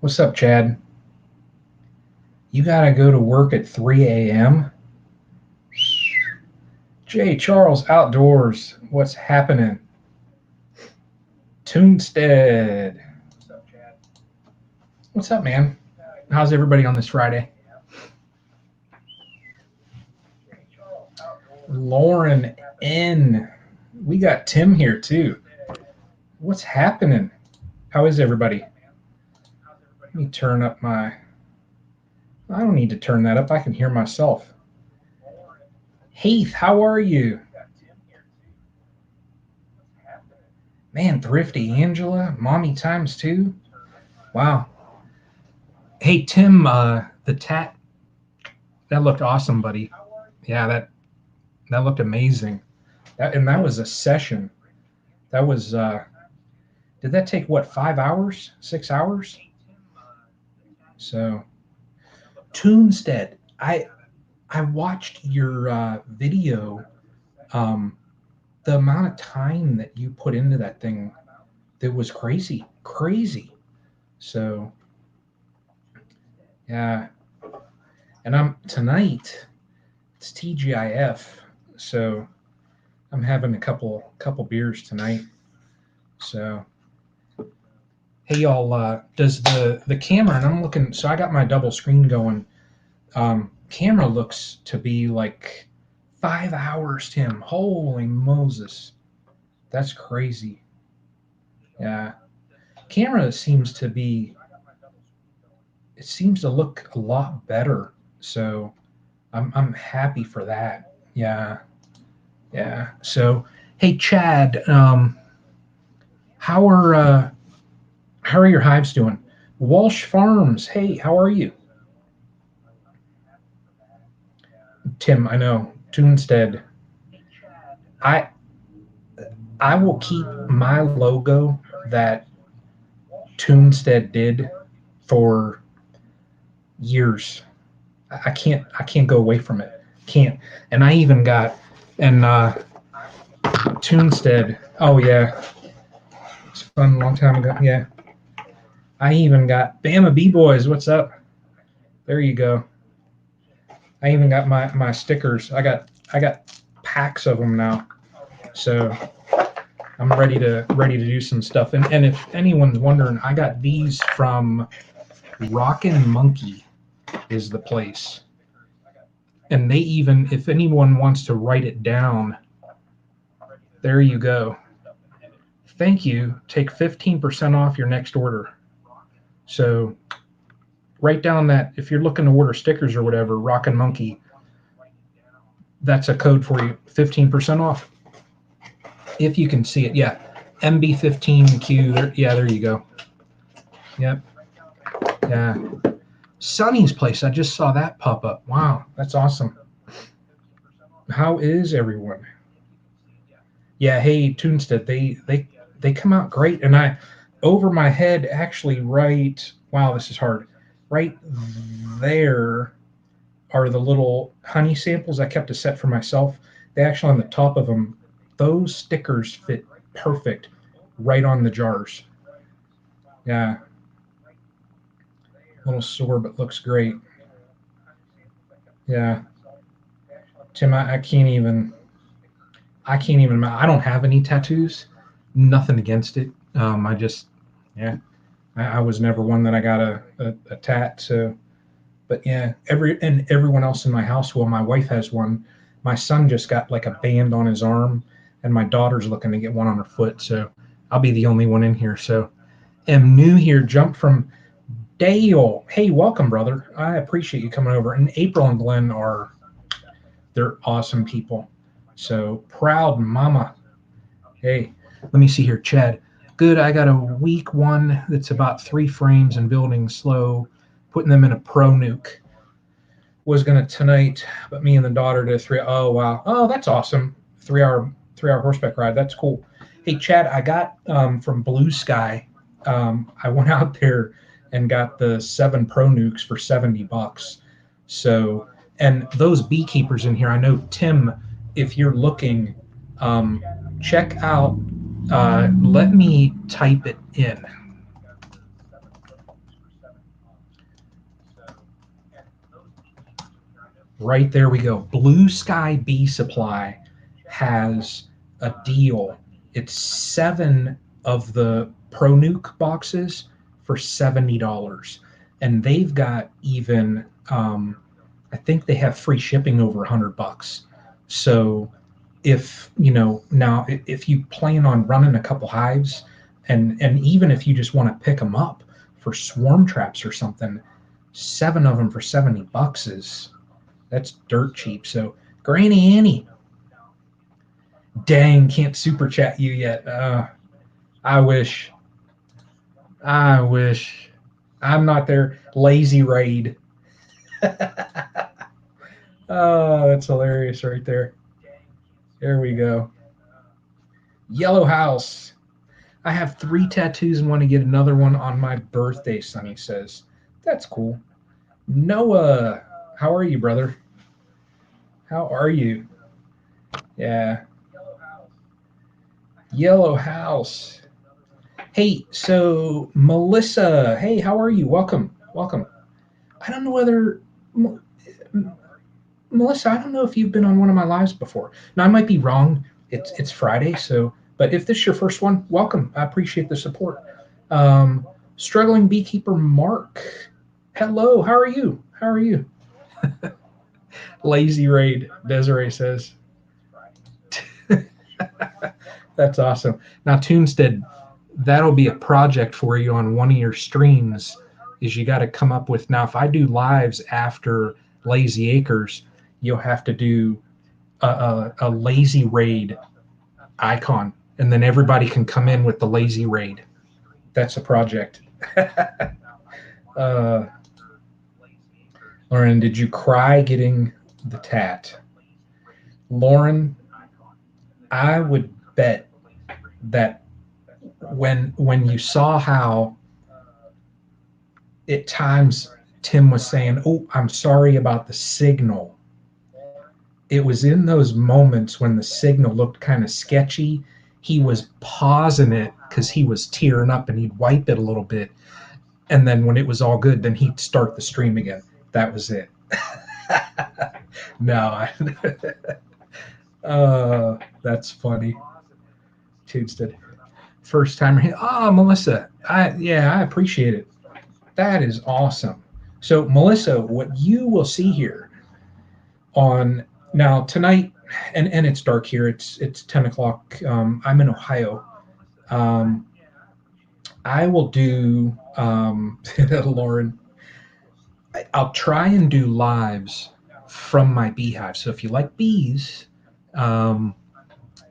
What's up, Chad? You gotta go to work at 3 a.m.? J. Charles Outdoors. What's happening? Toonstead. What's up, man? How's everybody on this Friday? Lauren N. We got Tim here too. What's happening? How is everybody? Let me turn up my. I don't need to turn that up. I can hear myself. Heath, how are you? Man, Thrifty Angela, Mommy times two. Wow. Hey Tim, the tat that looked awesome, buddy. Yeah, that looked amazing. That was a session. That was did that take what 5 hours, 6 hours? So Toonstead, I watched your video. Um, the amount of time that you put into that thing, that was crazy, crazy. So yeah, and I'm tonight. It's TGIF, so I'm having a couple beers tonight. So hey y'all, does the camera? And I'm looking. So I got my double screen going. Camera looks to be like 5 hours, Tim. Holy Moses, that's crazy. Yeah, camera seems to be. It seems to look a lot better. So I'm happy for that. Yeah, yeah. So hey Chad, how are uh, how are your hives doing? Walsh Farms. Hey, how are you? Tim, I know. Toonstead. I I will keep my logo that Toonstead did for years. I can't go away from it. Can't. And I even got and Toonstead. Oh yeah, it's fun. A long time ago. Yeah, I even got Bama B Boys. What's up? There you go. I even got my stickers. I got packs of them now. So I'm ready to do some stuff. And if anyone's wondering, I got these from Rockin' Monkey is the place. And they even, if anyone wants to write it down, there you go. Thank you. Take 15% off your next order. So write down that if you're looking to order stickers or whatever, Rockin' Monkey, that's a code for you. 15% off. If you can see it. Yeah. MB15Q. Yeah, there you go. Yep. Yeah. Sunny's place. I just saw that pop up. Wow, that's awesome. How is everyone? Yeah, hey, Toonstead, they come out great, and I over my head actually right. Wow, this is hard. Right there are the little honey samples. I kept a set for myself. They actually on the top of them, those stickers fit perfect right on the jars. Yeah, a little sore, but looks great. Yeah, Tim, I can't even. I can't even. I don't have any tattoos. Nothing against it. I just, yeah, I was never one that I got a tat. So, but yeah, everyone else in my house. Well, my wife has one. My son just got like a band on his arm, and my daughter's looking to get one on her foot. So I'll be the only one in here. So am new here. Jump from Dale. Hey, welcome, brother. I appreciate you coming over. And April and Glenn are they're awesome people. So proud mama. Hey, let me see here, Chad. Good. I got a weak one that's about 3 frames and building slow, putting them in a pro nuke. Was gonna tonight, but me and the daughter did 3. Oh wow. Oh, that's awesome. 3 hour horseback ride. That's cool. Hey, Chad, I got from Blue Sky. I went out there and got the 7 pro nukes for $70. So, and those beekeepers in here, I know Tim, if you're looking, check out. Let me type it in. Right there we go. Blue Sky Bee Supply has a deal. It's 7 of the Pro Nuke boxes for $70. And they've got even, I think they have free shipping over $100. So if, now if you plan on running a couple hives, and even if you just want to pick them up for swarm traps or something, 7 of them for $70 is that's dirt cheap. So, Granny Annie, dang, can't super chat you yet. I wish. I wish. I'm not there. Lazy raid. Oh, that's hilarious right there. There we go. Yellow House. I have 3 tattoos and want to get another one on my birthday, Sonny says. That's cool. Noah, how are you, brother? How are you? Yeah. Yellow House. Hey, so Melissa, hey, how are you? Welcome, welcome. I don't know whether Melissa, I don't know if you've been on one of my lives before. Now I might be wrong. It's Friday, so but if this is your first one, welcome. I appreciate the support. Um, Struggling beekeeper Mark, hello. How are you? How are you? Lazy raid, Desiree says. That's awesome. Now, Toonstead, that'll be a project for you on one of your streams. Is you got to come up with now. If I do lives after Lazy Acres, you'll have to do a lazy raid icon, and then everybody can come in with the lazy raid. That's a project. uh, Lauren, did you cry getting the tat? Lauren, I would bet that when you saw how at times Tim was saying, "Oh, I'm sorry about the signal." It was in those moments when the signal looked kind of sketchy. He was pausing it because he was tearing up, and he'd wipe it a little bit, and then when it was all good, then he'd start the stream again. That was it. No, that's funny. Tuesday, first timer. Oh, Melissa, I appreciate it. That is awesome. So, Melissa, what you will see here on now tonight, and it's dark here. It's 10 o'clock. I'm in Ohio. Um, I will do Lauren. I'll try and do lives from my beehive. So if you like bees, um,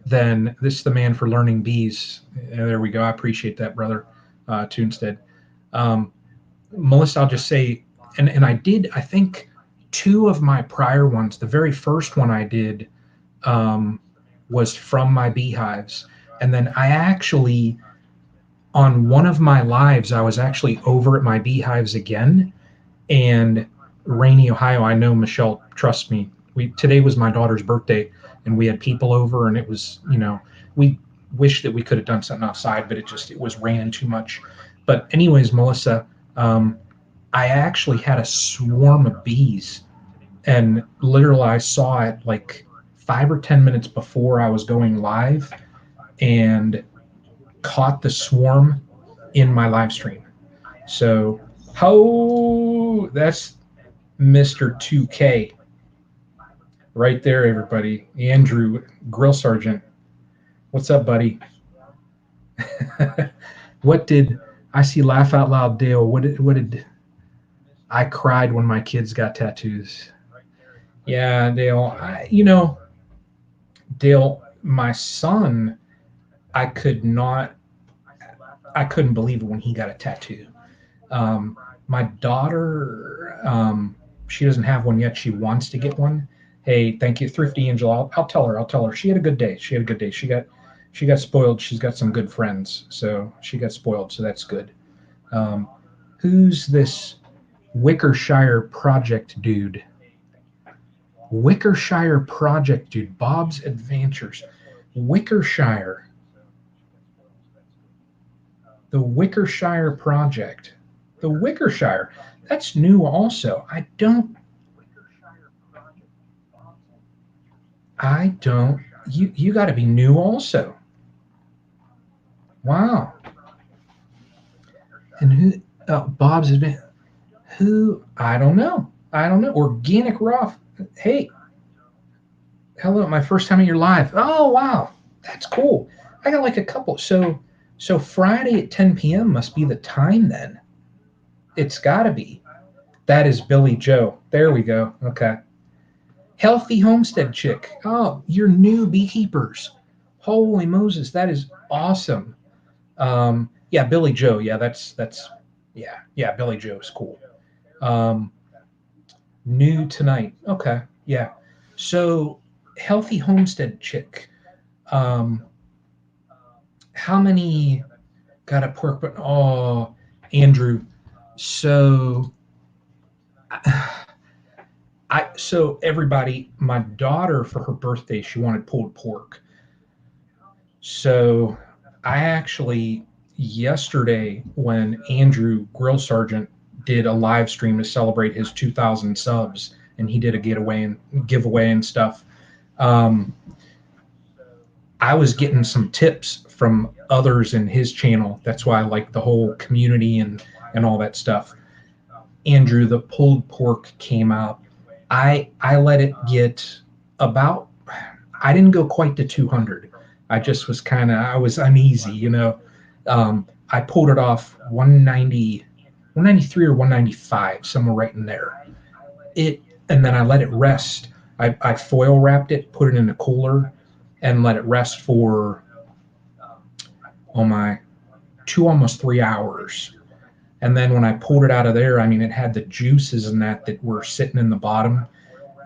then this is the man for learning bees. There we go. I appreciate that, brother. Tunstead. Um, Melissa, I'll just say, and I did. I think 2 of my prior ones. The very first one I did was from my beehives, and then I actually on one of my lives I was actually over at my beehives again, and Rainy, Ohio. I know Michelle. Trust me. Today was my daughter's birthday, and we had people over, and it was we wish that we could have done something outside, but it was raining too much. But anyways, Melissa, I actually had a swarm of bees, and literally I saw it like 5 or 10 minutes before I was going live, and caught the swarm in my live stream. So, how that's Mr. 2K right there, everybody. Andrew, Grill Sergeant. What's up, buddy? What did I see? Laugh out loud, Dale. What did I cried when my kids got tattoos? Yeah, Dale. Dale, my son, I could not, I couldn't believe it when he got a tattoo. My daughter, she doesn't have one yet. She wants to get one. Hey, thank you, Thrifty Angel. I'll tell her. I'll tell her. She had a good day. She had a good day. She got spoiled. She's got some good friends, so she got spoiled. So that's good. Um, who's this Wickershire Project dude? Wickershire Project dude. Bob's Adventures. Wickershire. The Wickershire Project. The Wickershire. That's new also. I don't. I don't. You got to be new also. Wow. And who? Bob's advance. Who? I don't know. I don't know. Organic raw. Hey, hello. My first time in your live. Oh wow, that's cool. I got like a couple. So Friday at 10 p.m. must be the time then. It's got to be. That is Billy Joe. There we go. Okay. Healthy homestead chick. Oh, you're new beekeepers. Holy Moses, that is awesome. Yeah, Billy Joe. Yeah, that's yeah. Billy Joe is cool. Um, New tonight. Okay, yeah. So healthy homestead chick. Um, how many got a pork? But oh, Andrew. So so everybody, my daughter for her birthday, she wanted pulled pork. So I actually yesterday when Andrew Grill Sergeant did a live stream to celebrate his 2,000 subs, and he did a giveaway and stuff. Um, I was getting some tips from others in his channel. That's why I like the whole community and all that stuff. Andrew, the pulled pork came out. I let it get about. I didn't go quite to 200. I just was I was uneasy, you know. I pulled it off 190, 193 or 195, somewhere right in there. And then I let it rest. I foil wrapped it, put it in a cooler, and let it rest for oh my 2 almost 3 hours. And then when I pulled it out of there, I mean, it had the juices in that were sitting in the bottom.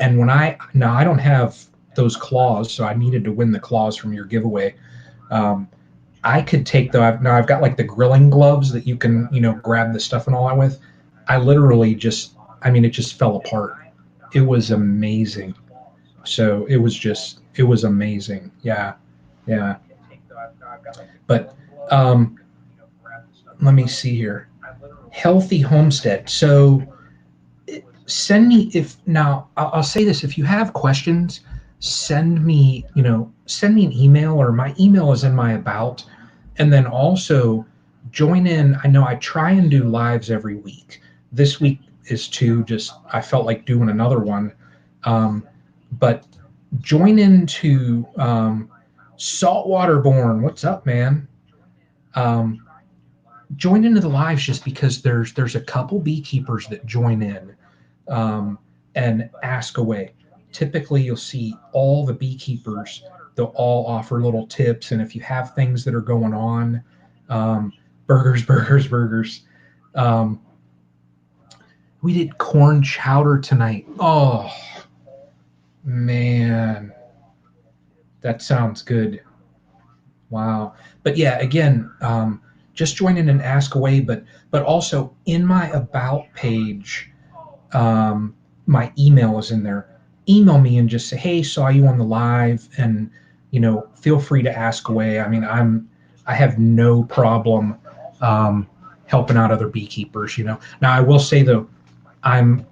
And now I don't have those claws, so I needed to win the claws from your giveaway. Um, I could take I've got like the grilling gloves that you can, grab the stuff and all that with. I literally I mean, it just fell apart. It was amazing. So it was amazing. Yeah. Yeah. But let me see here. Healthy homestead. So send me I'll say this: if you have questions, send me an email, or my email is in my about, and then also join in. I know I try and do lives every week. This week is just I felt like doing another one, but join into Saltwaterborn. What's up, man? um, Join into the lives just because there's a couple beekeepers that join in and ask away. Typically, you'll see all the beekeepers. They'll all offer little tips, and if you have things that are going on, um, burgers. Um, we did corn chowder tonight. Oh man, that sounds good. Wow. But yeah, again, just join in and ask away. But also in my about page, my email is in there. Email me and just say, hey, saw you on the live, and feel free to ask away. I mean, I have no problem helping out other beekeepers. Now I will say though, I'm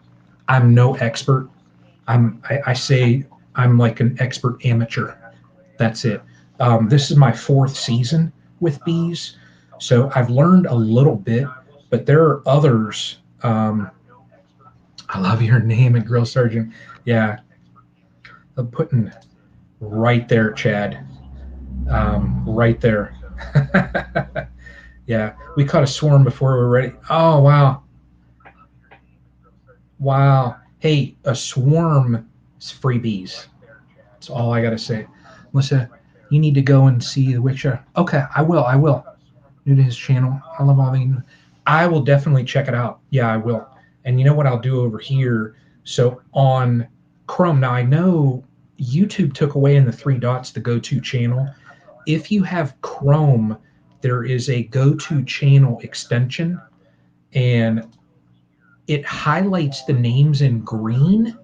I'm no expert. I say I'm like an expert amateur. That's it. This is my fourth season with bees, so I've learned a little bit, but there are others. I love your name and Grill Sergeant. Yeah, I'm putting right there, Chad. Right there. Yeah, we caught a swarm before we were ready. Oh, wow. Wow. Hey, a swarm is free bees. That's all I got to say. Melissa, you need to go and see the Witcher. Okay, I will. I will. New to his channel. I love all the. I will definitely check it out. Yeah, I will. And you know what I'll do over here? So on Chrome, now I know YouTube took away in the three dots the go-to channel. If you have Chrome, there is a go-to channel extension, and it highlights the names in green,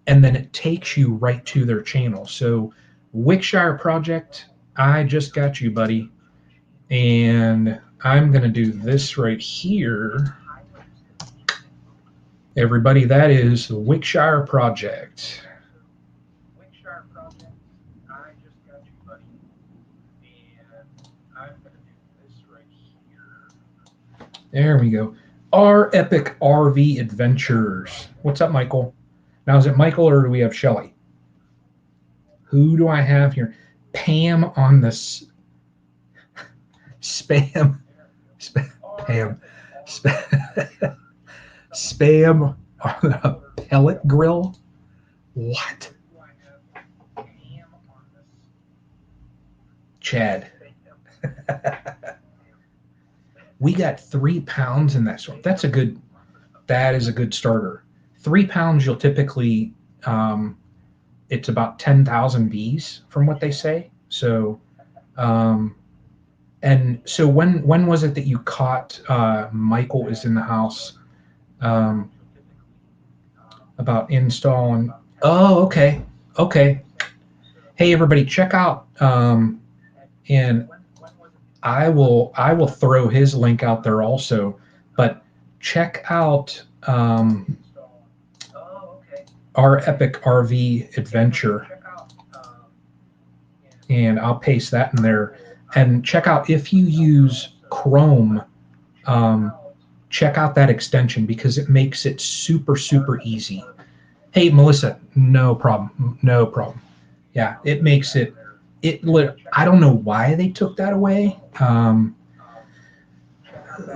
and then it takes you right to their channel. So Wickshire Project, I just got you, buddy. And I'm going to do this right here. Everybody, that is the Wickshire Project. There we go. Our Epic RV Adventures. What's up, Michael? Now, is it Michael or do we have Shelly? Who do I have here? Pam on the spam. Pam. Spam on a pellet grill? What? Chad. We got 3 pounds in that storm. That is a good starter. 3 pounds, you'll typically, it's about 10,000 bees from what they say. So, and so when was it that you caught, Michael is in the house, about installing? Oh, okay. Okay. Hey, everybody, check out, and I will throw his link out there also, but check out, our Epic RV Adventure, and I'll paste that in there. And check out, if you use Chrome, check out that extension because it makes it super, super easy. Hey, Melissa, no problem. No problem. Yeah, it makes it, I don't know why they took that away. Let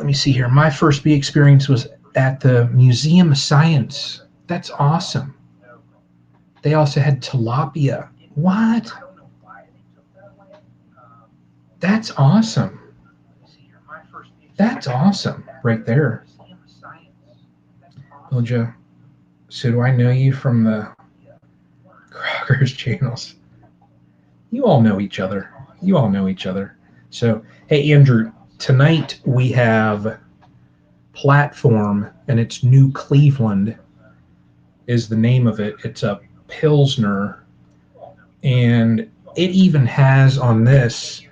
me see here. My first bee experience was at the Museum of Science. That's awesome. They also had tilapia. What? That's awesome. That's awesome right there. Ilja, so do I know you from the Crocker's channels? You all know each other. You all know each other. So, hey, Andrew, tonight we have Platform, and it's New Cleveland is the name of it. It's a Pilsner, and it even has on this,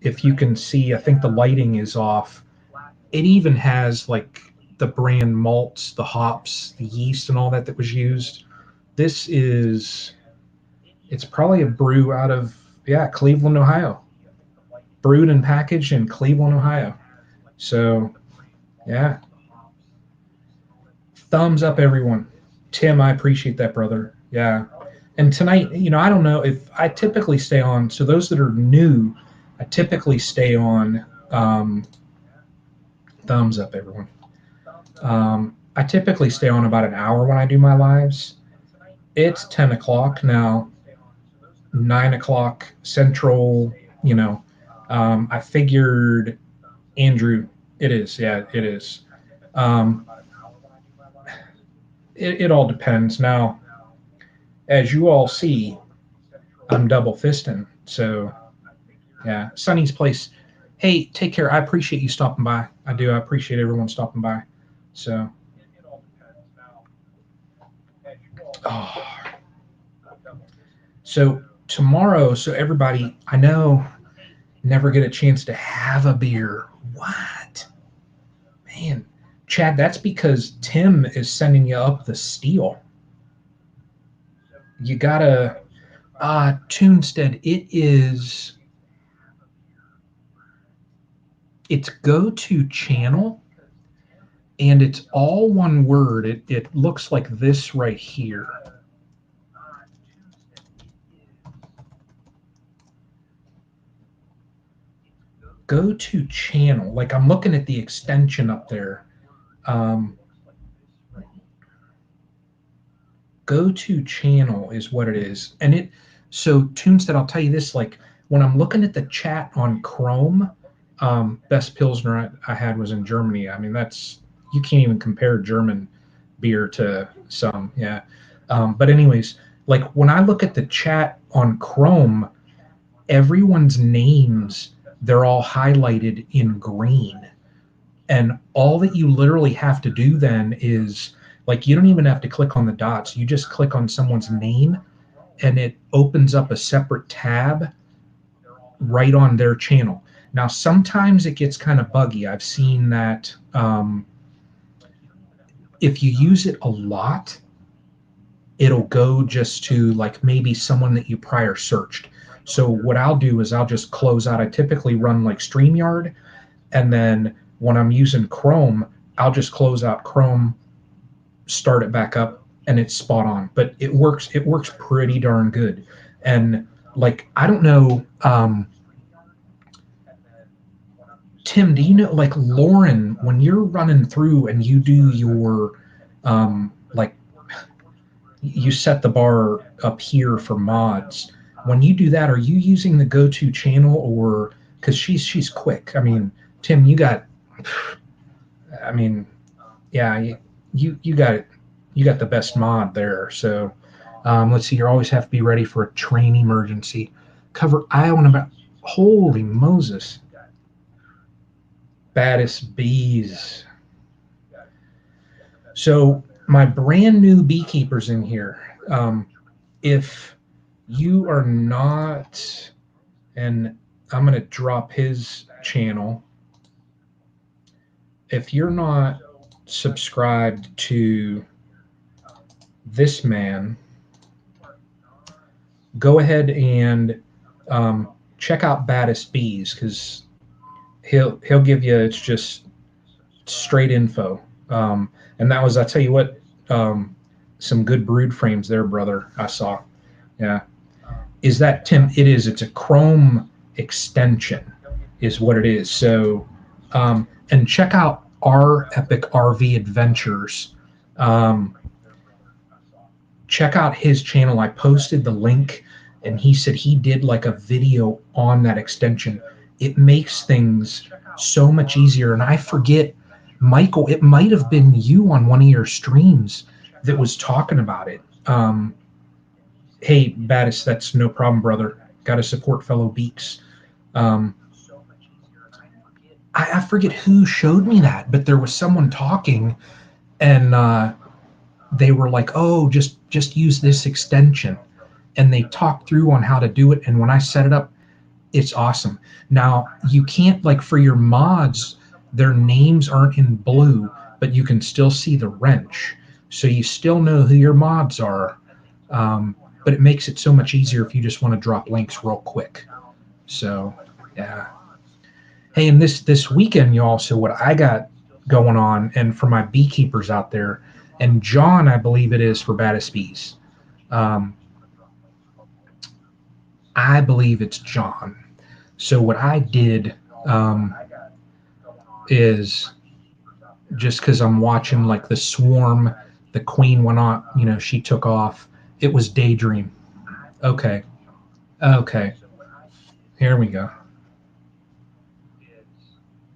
if you can see, I think the lighting is off. It even has like the brand malts, the hops, the yeast, and all that was used. This is, it's probably a brew out of, Cleveland, Ohio. Brewed and packaged in Cleveland, Ohio. So, yeah. Thumbs up, everyone. Tim, I appreciate that, brother. Yeah. And tonight, I don't know if I typically stay on. So those that are new, I typically stay on. Thumbs up, everyone. I typically stay on about an hour when I do my lives. It's 10 o'clock now, 9 o'clock Central. I figured, Andrew, it is. Yeah, it is. It all depends. Now, as you all see, I'm double fisting. So, yeah, Sunny's Place. Hey, take care. I appreciate you stopping by. I do. I appreciate everyone stopping by. So, so tomorrow, so everybody, I know, never get a chance to have a beer. What? Man, Chad, that's because Tim is sending you up the steel. You gotta, Tunstead, it's go-to channel, and it's all one word. It looks like this right here. Go-to channel. Like, I'm looking at the extension up there. Go-to channel is what it is. And so Tunstead, I'll tell you this, like when I'm looking at the chat on Chrome, best Pilsner I had was in Germany. I mean, you can't even compare German beer to some, yeah. But anyways, like when I look at the chat on Chrome, everyone's names, they're all highlighted in green. And all that you literally have to do then is, like, you don't even have to click on the dots. You just click on someone's name, and it opens up a separate tab right on their channel. Now, sometimes it gets kind of buggy. I've seen that if you use it a lot, it'll go just to like maybe someone that you prior searched. So what I'll do is I'll just close out. I typically run like StreamYard, and then when I'm using Chrome, I'll just close out Chrome, start it back up, and it's spot on. But it works pretty darn good. And like, I don't know, Tim, do you know, like, Lauren, when you're running through and you do your like, you set the bar up here for mods, when you do that, are you using the go-to channel, or because she's quick? I mean, Tim, you got, I mean, yeah, you got it. You got the best mod there. So let's see. You always have to be ready for a train emergency. Cover island about. Holy Moses! Baddest bees. So my brand new beekeepers in here. If you are not, and I'm going to drop his channel. If you're not subscribed to this man, go ahead and check out Baddest Bees, because he'll give you, it's just straight info. And that was, I tell you what, some good brood frames there, brother. I saw. Yeah. Is that, Tim? It is. It's a Chrome extension, is what it is. So, and check out our Epic RV Adventures. Check out his channel. I posted the link, and he said he did like a video on that extension. It makes things so much easier. And I forget, Michael, it might have been you on one of your streams that was talking about it. Hey, Baddest, that's no problem, brother. Got to support fellow beaks. I forget who showed me that, but there was someone talking, and they were like, "Oh, just use this extension," and they talked through on how to do it. And when I set it up, it's awesome. Now you can't, like, for your mods, their names aren't in blue, but you can still see the wrench, so you still know who your mods are. But it makes it so much easier if you just want to drop links real quick. So, yeah. Hey, and this weekend, y'all, so what I got going on, and for my beekeepers out there, and John, I believe it is for Baddest Bees. I believe it's John. So what I did is, just because I'm watching, like, the swarm, the queen went on, she took off. It was Daydream. Okay. Here we go.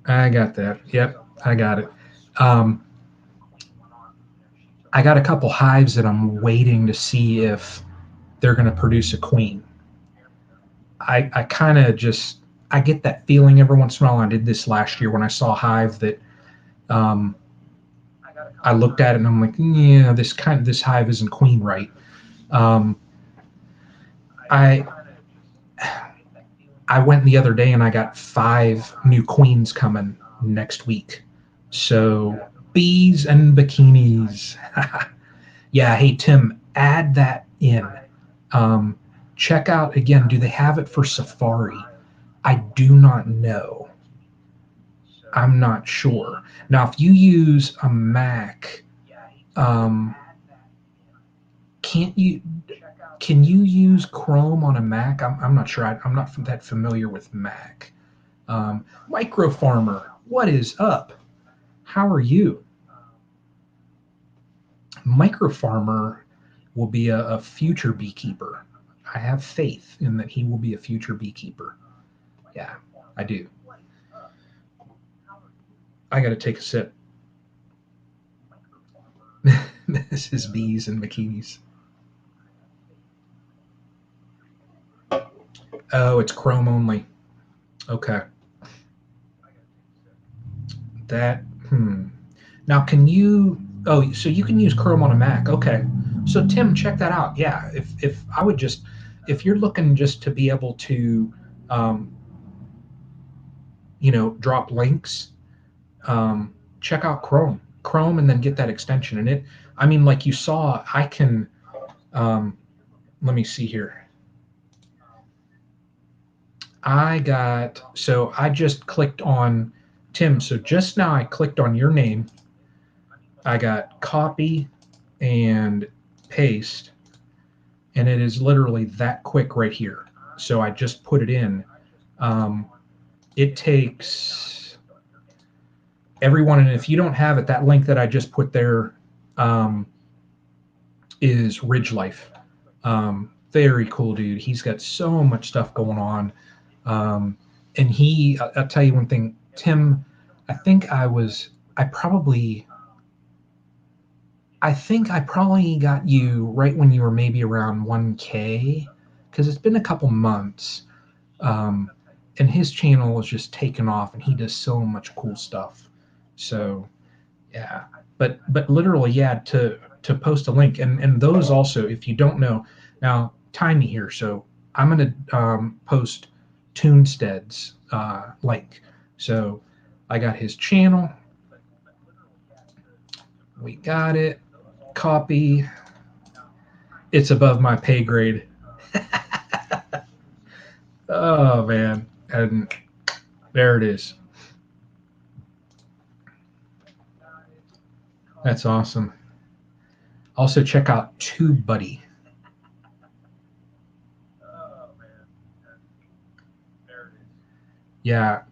I got that. Yep, I got it. I got a couple hives that I'm waiting to see if they're going to produce a queen. I kind of just, I get that feeling every once in a while. I did this last year when I saw a hive that I looked at it and I'm like, yeah, this hive isn't queen right. I went the other day and I got 5 new queens coming next week. So bees and bikinis. Yeah, hey Tim, add that in. Check out again. Do they have it for Safari? I do not know. I'm not sure. Now, if you use a Mac, can't you? Can you use Chrome on a Mac? I'm not sure. I'm not that familiar with Mac. Micro Farmer, what is up? How are you? Micro Farmer will be a future beekeeper. I have faith in that he will be a future beekeeper. Yeah, I do. I got to take a sip. This is bees and bikinis. Oh, it's Chrome only. Okay. That, Now, can you, oh, so you can use Chrome on a Mac. Okay. So, Tim, check that out. Yeah. If I would just, if you're looking just to be able to, drop links, check out Chrome, and then get that extension. And it, I mean, like you saw, I can, let me see here. I just clicked on Tim, so just now I clicked on your name. I got copy and paste, and it is literally that quick right here. So I just put it in. It takes everyone, and if you don't have it, that link that I just put there is Ridge Life. Very cool dude. He's got so much stuff going on. And I'll tell you one thing, Tim, I think I probably got you right when you were maybe around 1K, because it's been a couple months. And his channel is just taken off, and he does so much cool stuff. So, yeah. But literally, yeah, to post a link. And those also, if you don't know, now, time me here. So I'm going to post Tunestead's link. So I got his channel. We got it. Copy. It's above my pay grade. Oh, man. And there it is. That's awesome. Also, check out TubeBuddy. Yeah.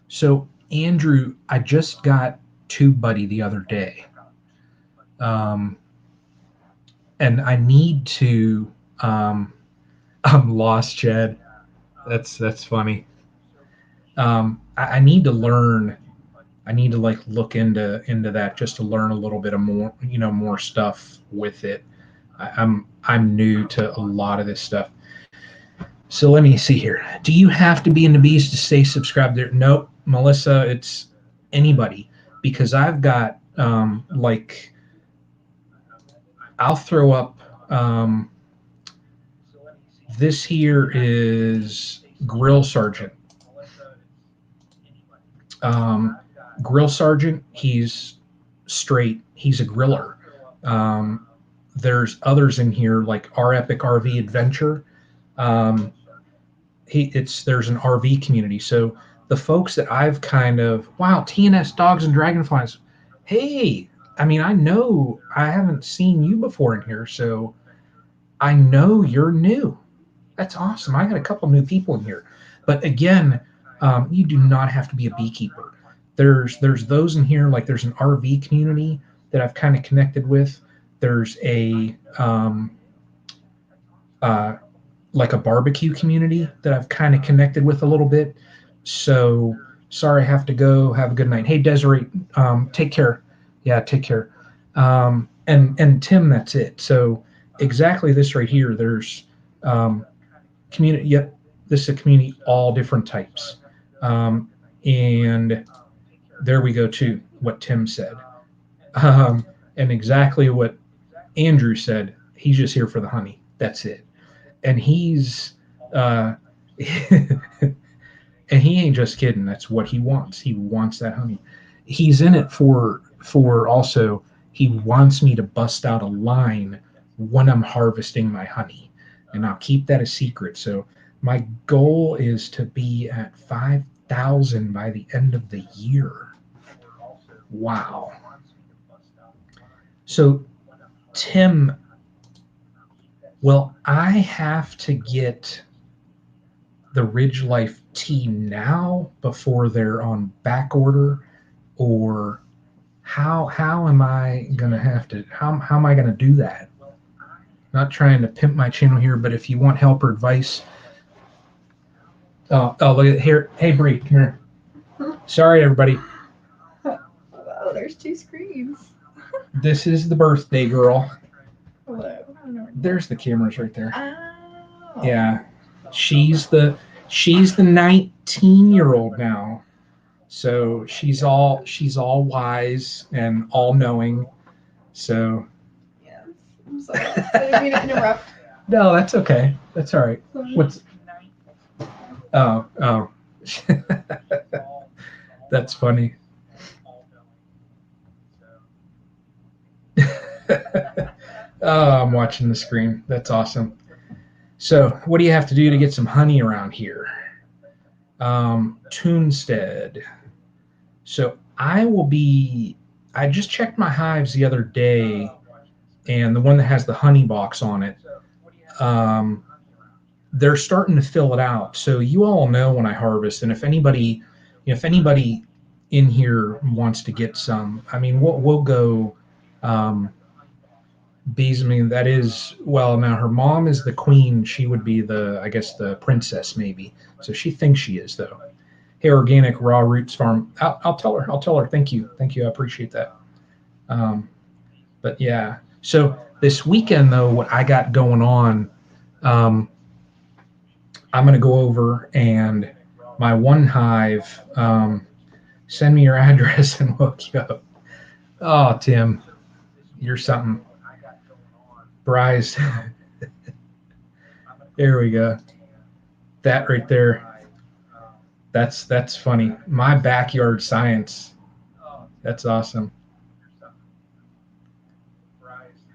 So, Andrew, I just got TubeBuddy the other day. And I need to. I'm lost, Chad. That's funny. I need to learn. I need to like look into that just to learn a little bit of more stuff with it. I'm new to a lot of this stuff. So let me see here. Do you have to be in the bees to stay subscribed there? Nope, Melissa. It's anybody, because I've got I'll throw up. This here is Grill Sergeant. Grill Sergeant, he's straight. He's a griller. There's others in here like Our Epic RV Adventure. There's an RV community. So the folks that I've wow, TNS Dogs and Dragonflies. Hey, I mean, I know I haven't seen you before in here, so I know you're new. That's awesome. I got a couple new people in here. But again, you do not have to be a beekeeper. There's those in here, like there's an RV community that I've kind of connected with. There's a like a barbecue community that I've kind of connected with a little bit. So sorry, I have to go. Have a good night. Hey, Desiree, take care. Yeah, take care. And Tim, that's it. So exactly this right here. There's community. Yep, this is a community, all different types. And there we go to what Tim said. And exactly what Andrew said. He's just here for the honey. That's it. And he's and he ain't just kidding. That's what he wants. He wants that honey. He's in it for also, he wants me to bust out a line when I'm harvesting my honey. And I'll keep that a secret. So my goal is to be at 5,000 by the end of the year. Wow. So, Tim, well, I have to get the Ridge Life tea now before they're on back order, or how am I gonna have to how am I gonna do that? Not trying to pimp my channel here, but if you want help or advice, look at here. Hey, Bree, come here. Sorry, everybody. Oh, there's two screens. This is the birthday girl. Hello. There's the cameras right there. Oh. Yeah, she's the 19-year-old now, so she's all wise and all knowing. So. Yes. I'm sorry. I didn't mean to interrupt. No, that's okay. That's all right. What's? Oh. That's funny. Oh, I'm watching the screen. That's awesome. So, what do you have to do to get some honey around here? Tunstead. So I just checked my hives the other day, and the one that has the honey box on it, um, they're starting to fill it out. So you all know when I harvest, and if anybody in here wants to get some, I mean, we'll go. Um, Bees, I mean, that is, well, now her mom is the queen. She would be I guess, the princess, maybe. So she thinks she is, though. Hey, Organic Raw Roots Farm. I'll tell her. I'll tell her. Thank you. Thank you. I appreciate that. Um, but yeah. So this weekend, though, what I got going on, um, I'm going to go over and my one hive, send me your address and hook you up. Oh, Tim, you're something. Bryce, there we go. That right there. That's funny. My backyard science. That's awesome.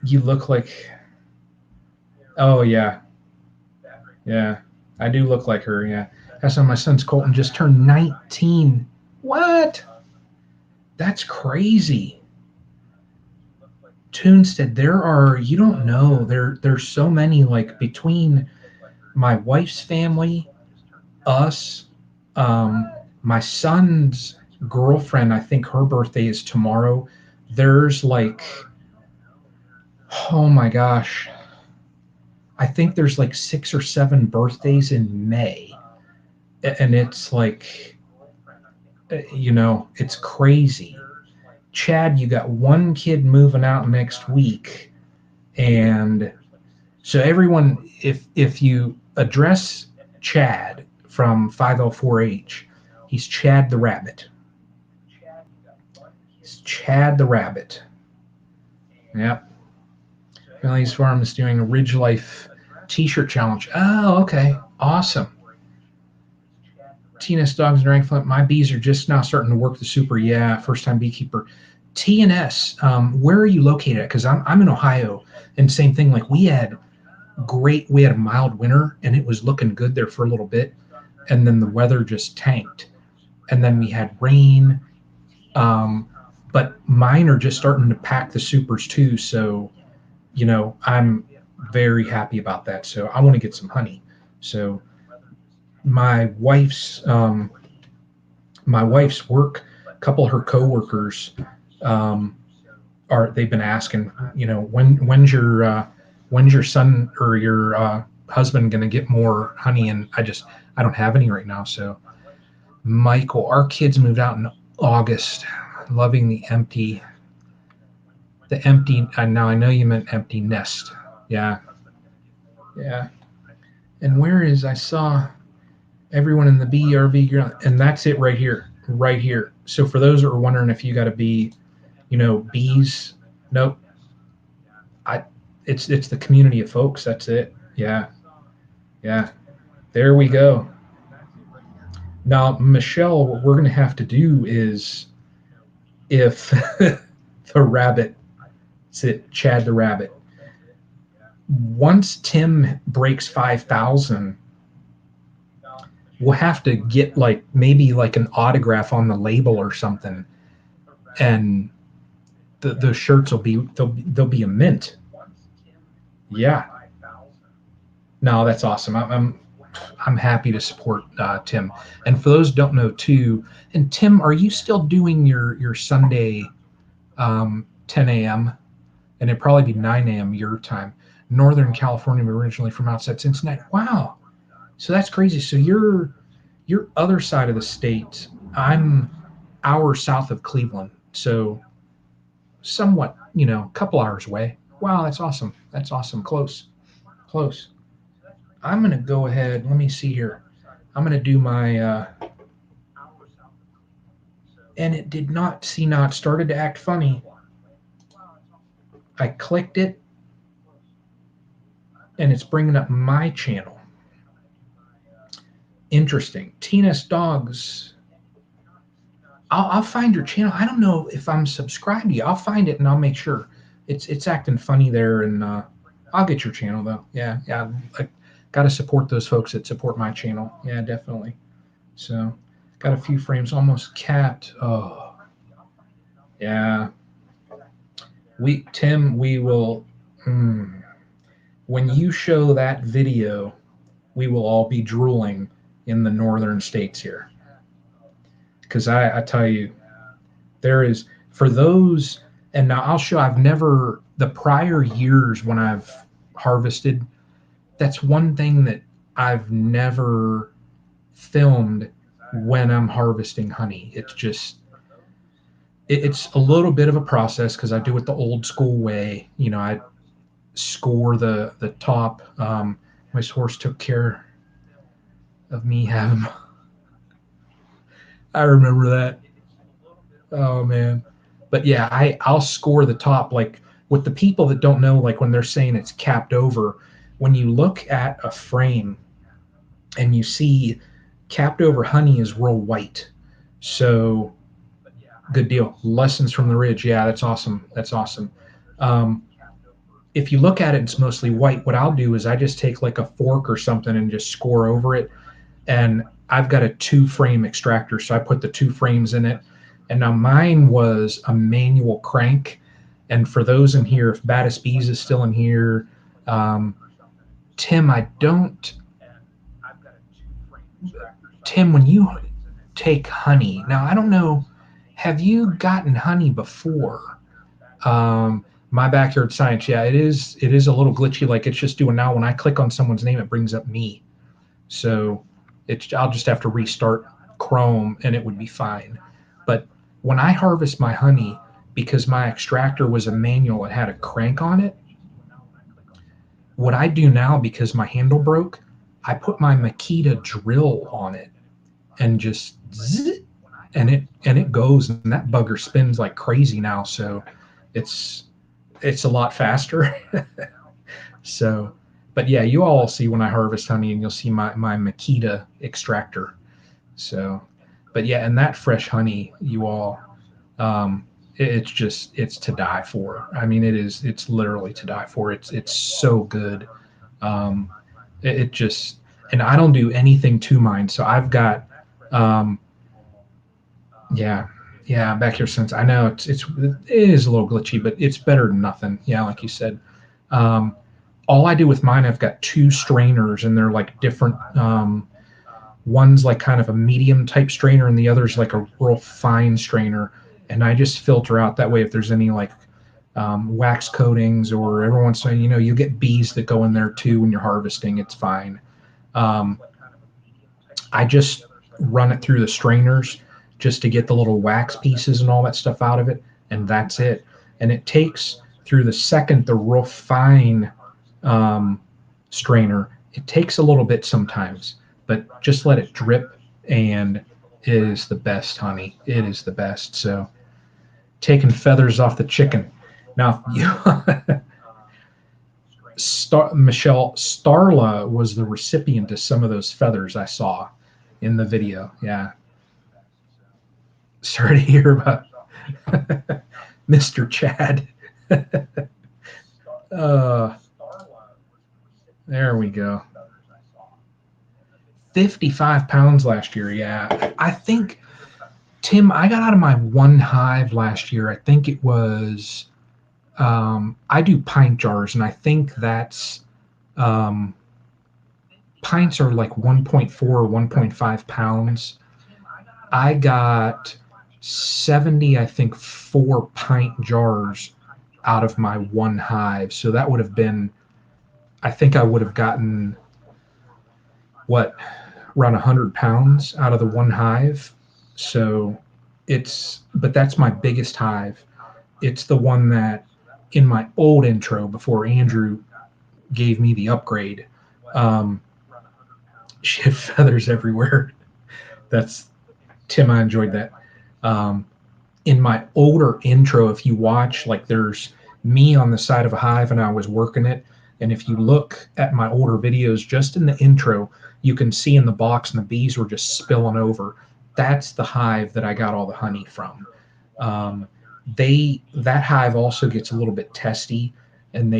You look like. Oh yeah, yeah. I do look like her. Yeah. That's how my son's Colton just turned 19. What? That's crazy. Tunstead, there are, you don't know, there's so many, like between my wife's family, us, um, my son's girlfriend, I think her birthday is tomorrow. There's like, oh my gosh, I think there's like 6 or 7 birthdays in May. And it's like, it's crazy. Chad, you got one kid moving out next week. And so everyone, if you address Chad from 504H, he's Chad the Rabbit. He's Chad the Rabbit. Yep. Millie's Farm is doing a Ridge Life T-shirt challenge. Oh, okay, awesome. TNS Dogs and Dragonfly. My bees are just now starting to work the super. Yeah, first time beekeeper. TNS, where are you located at? Because I'm in Ohio, and same thing. Like we had a mild winter, and it was looking good there for a little bit, and then the weather just tanked, and then we had rain. But mine are just starting to pack the supers too. So, I'm very happy about that. So I want to get some honey. So my wife's um, my wife's work, a couple of her coworkers, um, they've been asking, when's your son or your husband going to get more honey? And I don't have any right now. So Michael, our kids moved out in August, loving the empty. Now I know you meant empty nest. Yeah, yeah. And I saw everyone in the BRV girl, and that's it right here, right here. So for those that are wondering if you got to be, bees, nope. It's the community of folks. That's it. Yeah, yeah. There we go. Now, Michelle, what we're gonna have to do is if the rabbit, it's it, Chad the Rabbit. Once Tim breaks 5,000, we'll have to get like maybe like an autograph on the label or something, and the shirts they'll be a mint. Yeah. No, that's awesome. I'm happy to support Tim. And for those who don't know too, and Tim, are you still doing your Sunday 10 a.m. and it'd probably be 9 a.m. your time? Northern California, originally from outside Cincinnati. Wow. So that's crazy. So you're other side of the state. I'm hours south of Cleveland. So somewhat, a couple hours away. Wow, that's awesome. That's awesome. Close. Close. I'm going to go ahead. Let me see here. I'm going to do my, and it did not, see now it started to act funny. I clicked it, and it's bringing up my channel. Interesting. Tina's Dogs. I'll find your channel. I don't know if I'm subscribed to you. I'll find it, and I'll make sure. It's acting funny there, and I'll get your channel, though. Yeah. I got to support those folks that support my channel. Yeah, definitely. So got a few frames almost capped. Oh, yeah. Tim, we will. When you show that video, we will all be drooling in the northern states here. Because I tell you, there is, for those, and now I'll show, I've never, the prior years when I've harvested, that's one thing that I've never filmed when I'm harvesting honey. It's just, it's a little bit of a process because I do it the old school way. You know, I score the top. My horse took care of me having. I remember that. Oh man, but yeah, I'll score the top. Like with the people that don't know, like when they're saying it's capped over, when you look at a frame and you see capped over honey is real white. So good deal. Lessons from the ridge. Yeah, that's awesome. That's awesome. Um, if you look at it, it's mostly white. What I'll do is I just take like a fork or something and just score over it. And I've got a 2-frame extractor, so I put the 2 frames in it. And now mine was a manual crank. And for those in here, if Baddest Bees is still in here, um, Tim, I don't. Tim, when you take honey, now I don't know, have you gotten honey before? My backyard science, yeah, it is a little glitchy, like it's just doing now. When I click on someone's name, it brings up me. So I'll just have to restart Chrome and it would be fine. But when I harvest my honey, because my extractor was a manual, it had a crank on it. What I do now, because my handle broke, I put my Makita drill on it and just zzz, and it goes, and that bugger spins like crazy now. So it's it's a lot faster. So, but yeah, you all see when I harvest honey, and you'll see my Makita extractor. So, but yeah, and that fresh honey, you all, it's just it's to die for. I mean, it's literally to die for. It's so good. Um, it just, and I don't do anything to mine. So I've got, um, yeah, yeah, back here since I know it is a little glitchy, but it's better than nothing. Yeah, like you said. Um, all I do with mine, I've got 2 strainers, and they're like different. One's like kind of a medium type strainer, and the other's like a real fine strainer. And I just filter out that way if there's any like wax coatings, or every once in a while, you get bees that go in there too when you're harvesting. It's fine. Um, I just run it through the strainers just to get the little wax pieces and all that stuff out of it, and that's it. And it takes through the real fine um, strainer. It takes a little bit sometimes, but just let it drip, and it is the best, honey. It is the best. So taking feathers off the chicken. Now, Michelle Starla was the recipient of some of those feathers I saw in the video. Yeah. Sorry to hear about Mr. Chad. uh, there we go. 55 pounds last year. Yeah. I think, Tim, I got out of my one hive last year. I think it was, I do pint jars, and I think that's, um, pints are like 1.4 or 1.5 pounds. I got 70, I think, 4-pint jars out of my one hive. So that would have been, I think I would have gotten, what, around 100 pounds out of the one hive. So but that's my biggest hive. It's the one that in my old intro before Andrew gave me the upgrade, um, she had feathers everywhere. That's Tim. I enjoyed that. Um, in my older intro, if you watch, like there's me on the side of a hive and I was working it. And if you look at my older videos, just in the intro, you can see in the box and the bees were just spilling over. That's the hive that I got all the honey from. Um, that hive also gets a little bit testy, and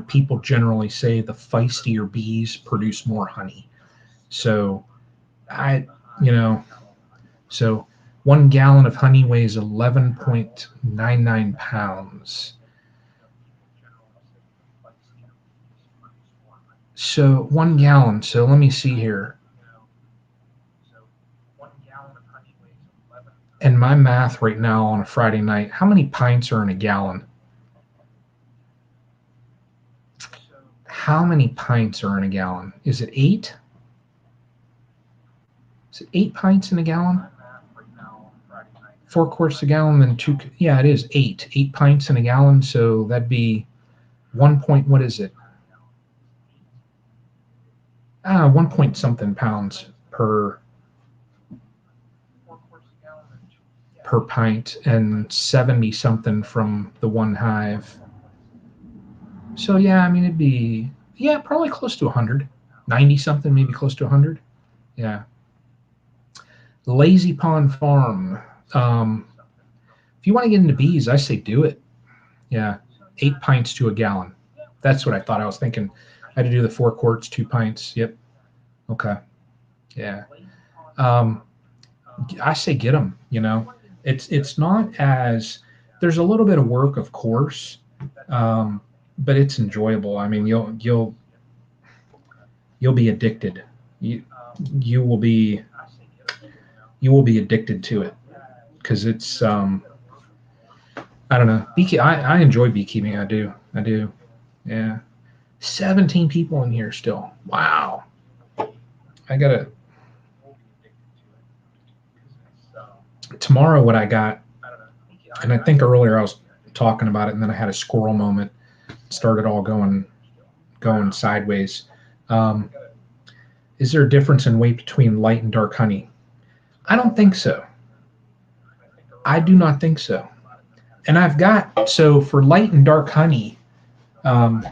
people generally say the feistier bees produce more honey. So I you know, so 1 gallon of honey weighs 11.99 pounds. So 1 gallon. So let me see here. And my math right now on a Friday night, how many pints are in a gallon? How many pints are in a gallon? Is it 8? Is it 8 pints in a gallon? 4 quarts a gallon, then 2. Yeah, it is 8. 8 pints in a gallon. So that'd be 1 point. What is it? 1 point something pounds per pint, and 70 something from the one hive. So yeah, I mean it'd be probably close to 100, 90 something, maybe close to 100. Yeah. Lazy Pond Farm. If you want to get into bees, I say do it. Yeah, 8 pints to a gallon. That's what I thought. I was thinking I had to do the 4 quarts, 2 pints. Yep. Okay. Yeah. I say get them. It's not as, there's a little bit of work, of course, but it's enjoyable. I mean, you'll be addicted. You will be addicted to it because it's I don't know. I enjoy beekeeping. I do. Yeah. 17 people in here still. Wow. I gotta. Tomorrow, what I got, and I think earlier I was talking about it, and then I had a squirrel moment. Started all going sideways. Is there a difference in weight between light and dark honey? I don't think so. I do not think so. And I've got, so for light and dark honey, for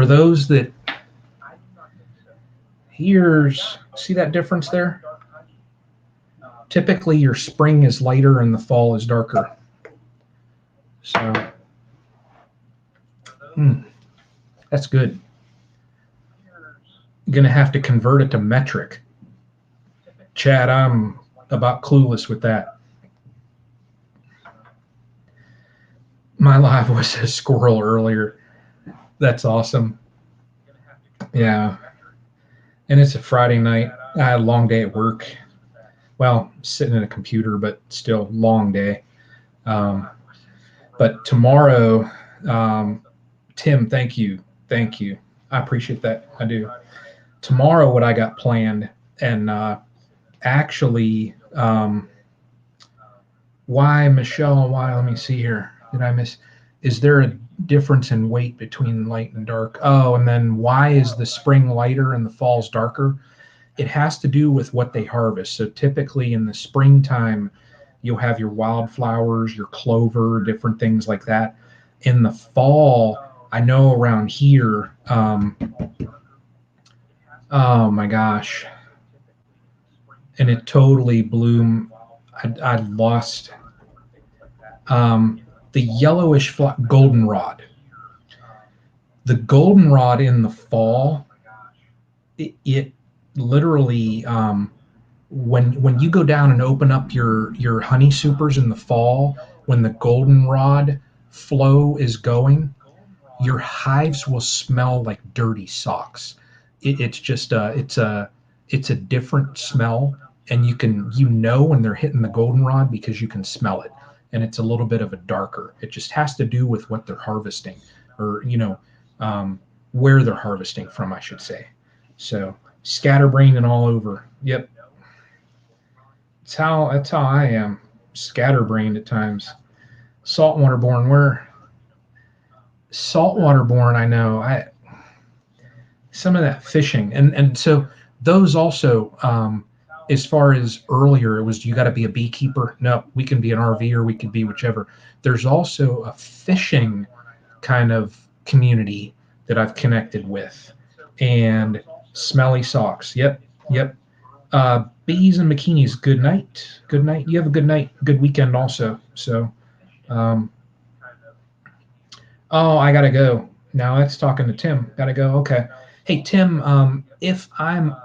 those that, see that difference there? Typically your spring is lighter and the fall is darker. So, that's good. You're going to have to convert it to metric. Chad, I'm about clueless with that. My live was a squirrel earlier. That's awesome. Yeah. And it's a Friday night. I had a long day at work. Well, sitting at a computer, but still long day. But tomorrow, Tim, thank you. I appreciate that. I do. Tomorrow, what I got planned, and actually, why, Michelle, why, let me see here. Did I miss? Is there a difference in weight between light and dark? Oh, and then why is the spring lighter and the fall's darker? It has to do with what they harvest. So typically in the springtime, you'll have your wildflowers, your clover, different things like that. In the fall, I know around here, oh my gosh, and it totally blew. I lost the yellowish goldenrod. The goldenrod in the fall, it literally, when you go down and open up your honey supers in the fall, when the goldenrod flow is going, your hives will smell like dirty socks. It's just it's a different smell, and you know when they're hitting the goldenrod because you can smell it, and it's a little bit of a darker. It just has to do with what they're harvesting, or where they're harvesting from, I should say. So scatterbrained and all over. Yep. That's how I am. Scatterbrained at times. Saltwaterborn, I know. Some of that fishing, and so those also, as far as earlier, it was you got to be a beekeeper. No, we can be an RV or we could be whichever. There's also a fishing kind of community that I've connected with, and smelly socks. Yep. Bees and bikinis. Good night. You have a good night. Good weekend also. So, oh, I gotta go. Now that's talking to Tim. Gotta go. Okay. Hey Tim, if I'm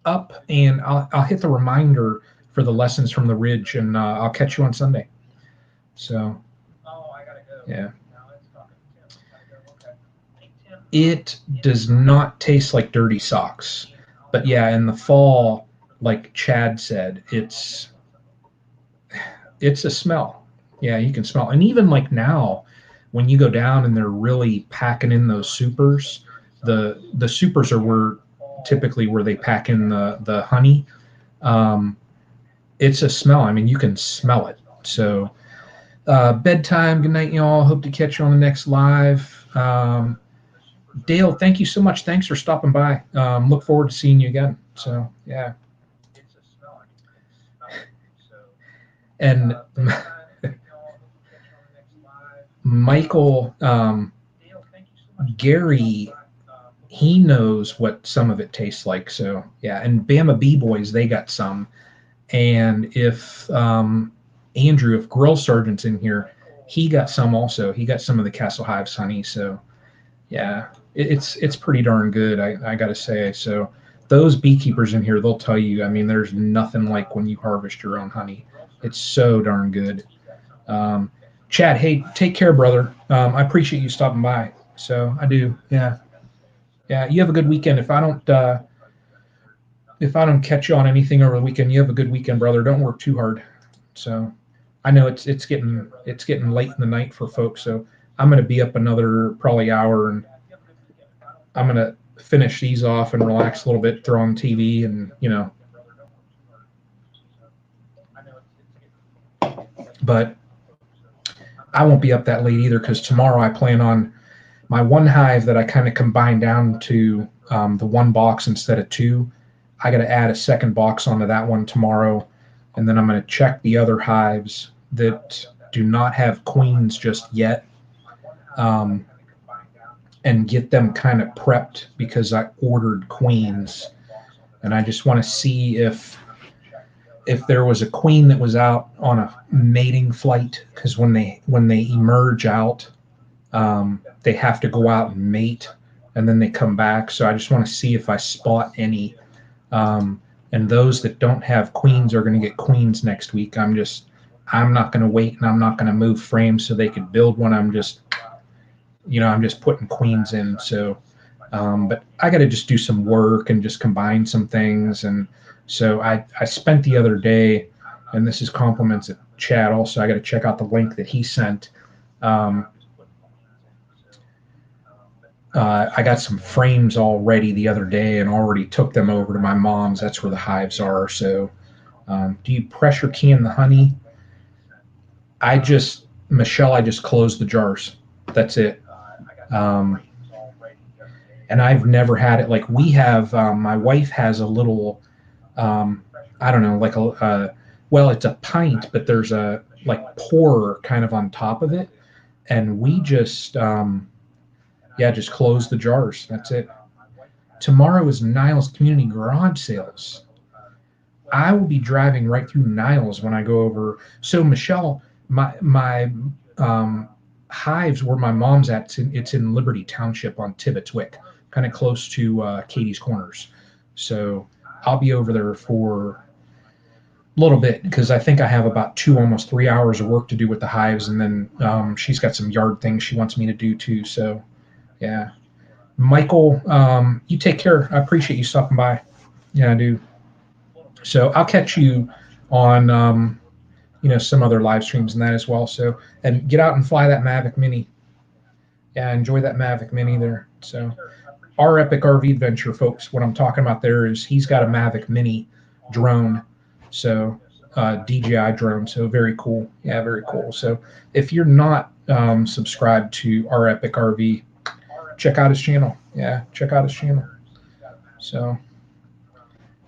up and I'll hit the reminder for the lessons from the ridge, and I'll catch you on Sunday. So yeah, it does not taste like dirty socks, but yeah, in the fall, like Chad said, it's a smell. Yeah, you can smell, and even like now, when you go down and they're really packing in those supers, the supers are where typically where they pack in the honey. Um, it's a smell. I mean, you can smell it. So bedtime. Good night, y'all. Hope to catch you on the next live. Dale, thank you so much. Thanks for stopping by. Look forward to seeing you again. So yeah, and Michael, Gary, he knows what some of it tastes like. So yeah, and Bama B Boys, they got some. And if Andrew, if Grill Sergeant's in here, he got some also. He got some of the Castle Hives honey. So yeah, it's pretty darn good. I got to say. So those beekeepers in here, they'll tell you. I mean, there's nothing like when you harvest your own honey. It's so darn good. Um, Chad, hey, take care, brother. I appreciate you stopping by. So I do. Yeah, yeah. You have a good weekend. If I don't catch you on anything over the weekend, you have a good weekend, brother. Don't work too hard. So I know it's getting late in the night for folks. So I'm gonna be up another probably hour, and I'm gonna finish these off and relax a little bit, throw on TV, and But I won't be up that late either because tomorrow I plan on my one hive that I kind of combined down to the one box instead of two. I got to add a second box onto that one tomorrow, and then I'm going to check the other hives that do not have queens just yet, um, and get them kind of prepped because I ordered queens, and I just want to see if there was a queen that was out on a mating flight, because when they emerge out, they have to go out and mate, and then they come back. So I just want to see if I spot any. And those that don't have queens are going to get queens next week. I'm not going to wait, and I'm not going to move frames so they could build one. I'm just putting queens in. So, but I got to just do some work and just combine some things. And so I spent the other day, and this is compliments at Chad also. I got to check out the link that he sent. Um, I got some frames all ready the other day and already took them over to my mom's. That's where the hives are. So, do you pressure can the honey? Michelle, I just closed the jars. That's it. Um, and I've never had it like we have. My wife has a little, um, I don't know, like well, it's a pint, but there's a like pourer kind of on top of it. And we just close the jars. That's it. Tomorrow is Niles Community Garage Sales. I will be driving right through Niles when I go over. So Michelle, my hives where my mom's at. It's in Liberty Township on Tibbetswick, kind of close to Katie's Corners. So I'll be over there for a little bit because I think I have about almost 3 hours of work to do with the hives, and then she's got some yard things she wants me to do too. So yeah. Michael, you take care. I appreciate you stopping by. Yeah, I do. So I'll catch you on some other live streams and that as well. So and get out and fly that Mavic Mini. Yeah, enjoy that Mavic Mini there. So our epic RV adventure, folks. What I'm talking about there is he's got a Mavic Mini drone. So DJI drone. So very cool. Yeah, very cool. So if you're not subscribed to our epic RV, check out his channel. Yeah, check out his channel. So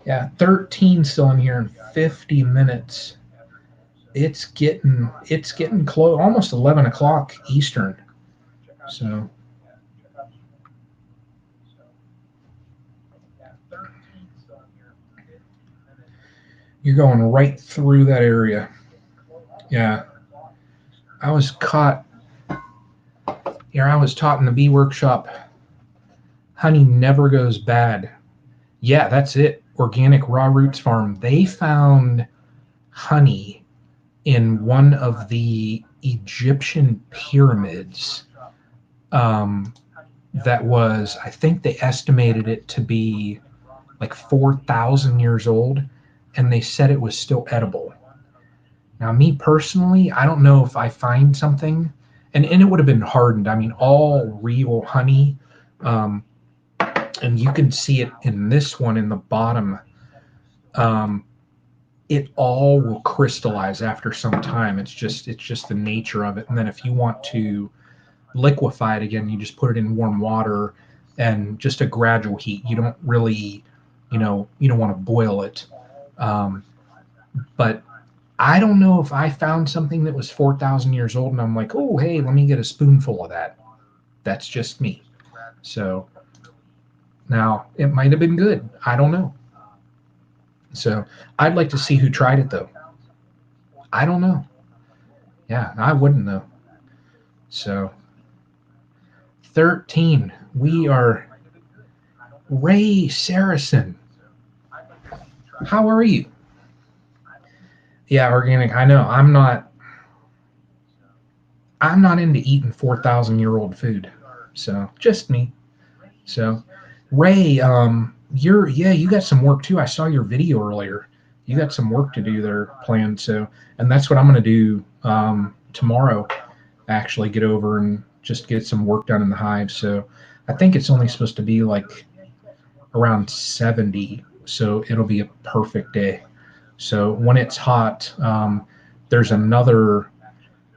yeah, 13 still in here in 50 minutes. It's getting close, almost 11 o'clock Eastern. So you're going right through that area. Yeah, I was caught. Here, I was taught in the bee workshop, honey never goes bad. Yeah, that's it. Organic Raw Roots Farm. They found honey in one of the Egyptian pyramids. Um, that was, I think they estimated it to be like 4,000 years old, and they said it was still edible. Now, me personally, I don't know if I find something, and it would have been hardened. I mean, all real honey, um, and you can see it in this one in the bottom. Um, it all will crystallize after some time. It's just the nature of it. And then if you want to liquefy it again, you just put it in warm water and just a gradual heat. You don't really, you don't want to boil it. Um, but I don't know if I found something that was 4,000 years old and I'm like, oh, hey, let me get a spoonful of that. That's just me. So now it might have been good. I don't know. So I'd like to see who tried it though. I don't know. Yeah, I wouldn't know. So 13. We are Ray Saracen. How are you? Yeah, organic. I know. I'm not into eating 4,000-year-old food. So just me. So Ray, you got some work too. I saw your video earlier. You got some work to do there planned. So, and that's what I'm going to do tomorrow. Actually, get over and just get some work done in the hive. So, I think it's only supposed to be like around 70. So it'll be a perfect day. So when it's hot, there's another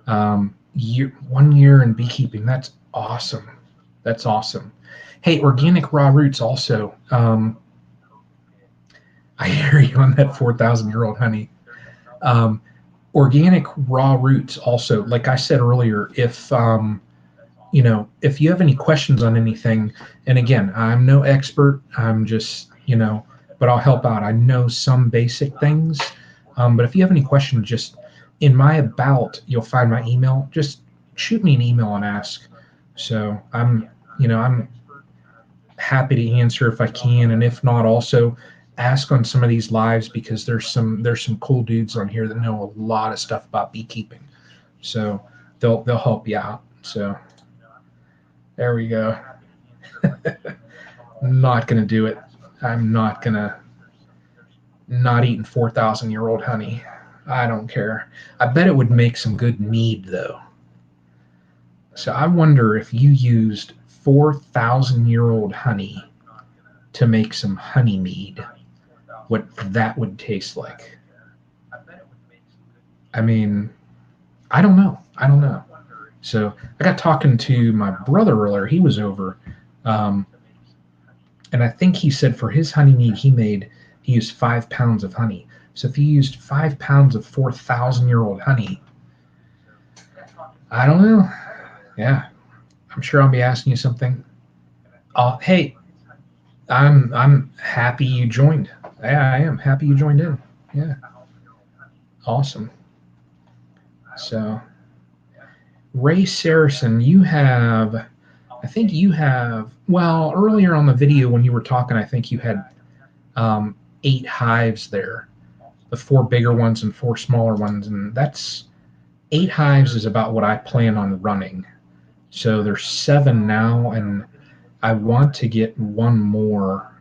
1 year in beekeeping. That's awesome. That's awesome. Hey, organic raw roots also. I hear you on that 4,000-year-old honey. Um, Organic raw roots also, like I said earlier, if you have any questions on anything, and again, I'm no expert, I'm just, but I'll help out. I know some basic things. But if you have any questions, just in my about, you'll find my email. Just shoot me an email and ask. So I'm happy to answer if I can, and if not, also ask on some of these lives because there's some cool dudes on here that know a lot of stuff about beekeeping. So they'll help you out. So there we go. Not gonna do it. I'm not gonna not eating 4,000-year-old honey. I don't care. I bet it would make some good mead though. So I wonder if you used 4,000-year-old honey to make some honey mead, what that would taste like. I mean, I don't know. I don't know. So I got talking to my brother earlier. He was over, um, and I think he said for his honey mead he used 5 pounds of honey. So if he used 5 pounds of 4,000-year-old honey, I don't know. Yeah, I'm sure I'll be asking you something. Hey, I'm happy you joined. Yeah, I am happy you joined in. Yeah, awesome. So Ray Saracen, I think you have, well, earlier on the video when you were talking, I think you had 8 hives there, the 4 bigger ones and 4 smaller ones. And that's 8 hives is about what I plan on running. So there's 7 now, and I want to get one more.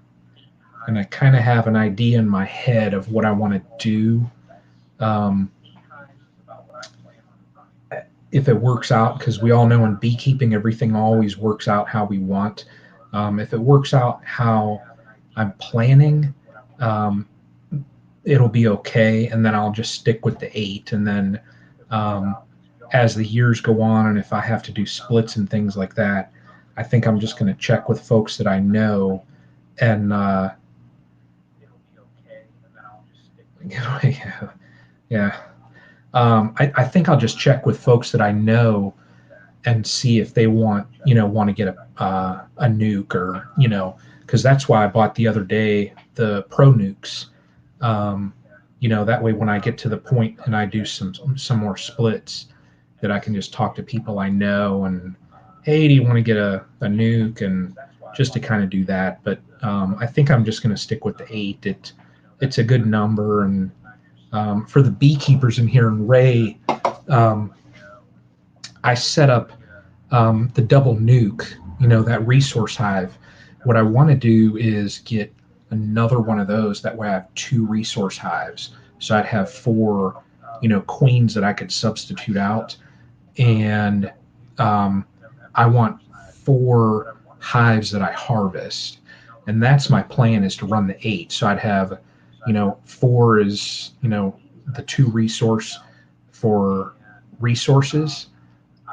And I kind of have an idea in my head of what I want to do. Um, if it works out, because we all know in beekeeping, everything always works out how we want. If it works out how I'm planning, um, it'll be okay. And then I'll just stick with the 8. And then as the years go on, and if I have to do splits and things like that, I think I'm just going to check with folks that I know and yeah, yeah. I think I'll just check with folks that I know and see if they want to get a nuke, or because that's why I bought the other day the pro nukes. That way when I get to the point and I do some more splits, that I can just talk to people I know and hey, do you want to get a nuke, and just to kind of do that. But I think I'm just going to stick with the 8. It's a good number, and for the beekeepers in here in Ray, um, I set up the double nuke, that resource hive. What I want to do is get another one of those. That way I have 2 resource hives. So I'd have 4, queens that I could substitute out. And um, I want 4 hives that I harvest. And that's my plan, is to run the 8. So I'd have, 4 is, the 2 resource for resources,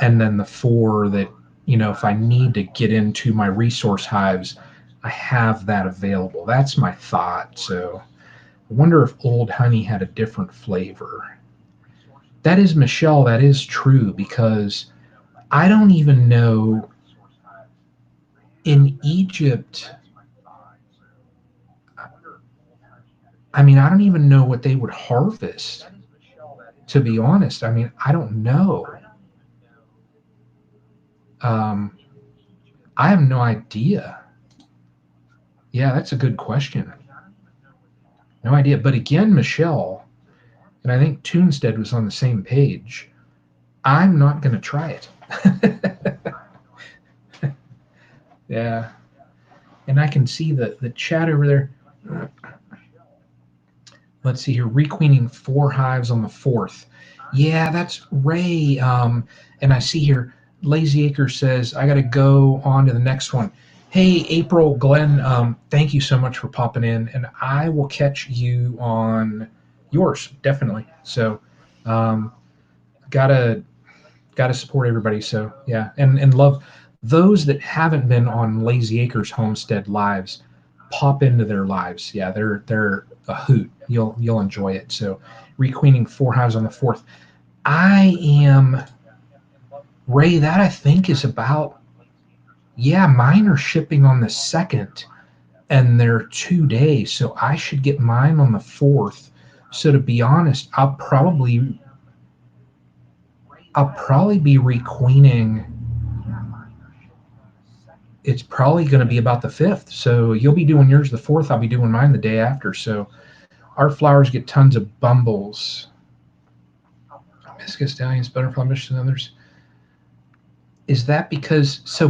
and then the 4 that, if I need to get into my resource hives, I have that available. That's my thought. So I wonder if old honey had a different flavor. That is, Michelle, that is true, because I don't even know, in Egypt, I mean, I don't even know what they would harvest, to be honest. I mean, I don't know. Um, I have no idea. Yeah, that's a good question. No idea. But again, Michelle, and I think Toonstead was on the same page, I'm not going to try it. Yeah. And I can see the chat over there. Let's see here. Requeening 4 hives on the 4th. Yeah, that's Ray. And I see here, Lazy Acre says, I got to go on to the next one. Hey, April, Glenn, thank you so much for popping in, and I will catch you on yours, definitely. So, gotta support everybody. So yeah, and love those that haven't been on Lazy Acres Homestead lives. Pop into their lives. Yeah, they're a hoot. You'll enjoy it. So, requeening 4 hives on the 4th. I am Ray. That I think is about. Yeah, mine are shipping on the 2nd, and they're 2 days. So I should get mine on the 4th. So to be honest, I'll probably be requeening. It's probably going to be about the 5th. So you'll be doing yours the 4th. I'll be doing mine the day after. So our flowers get tons of bumbles. Hibiscus stallions, butterfly missions, and others. Is that because, so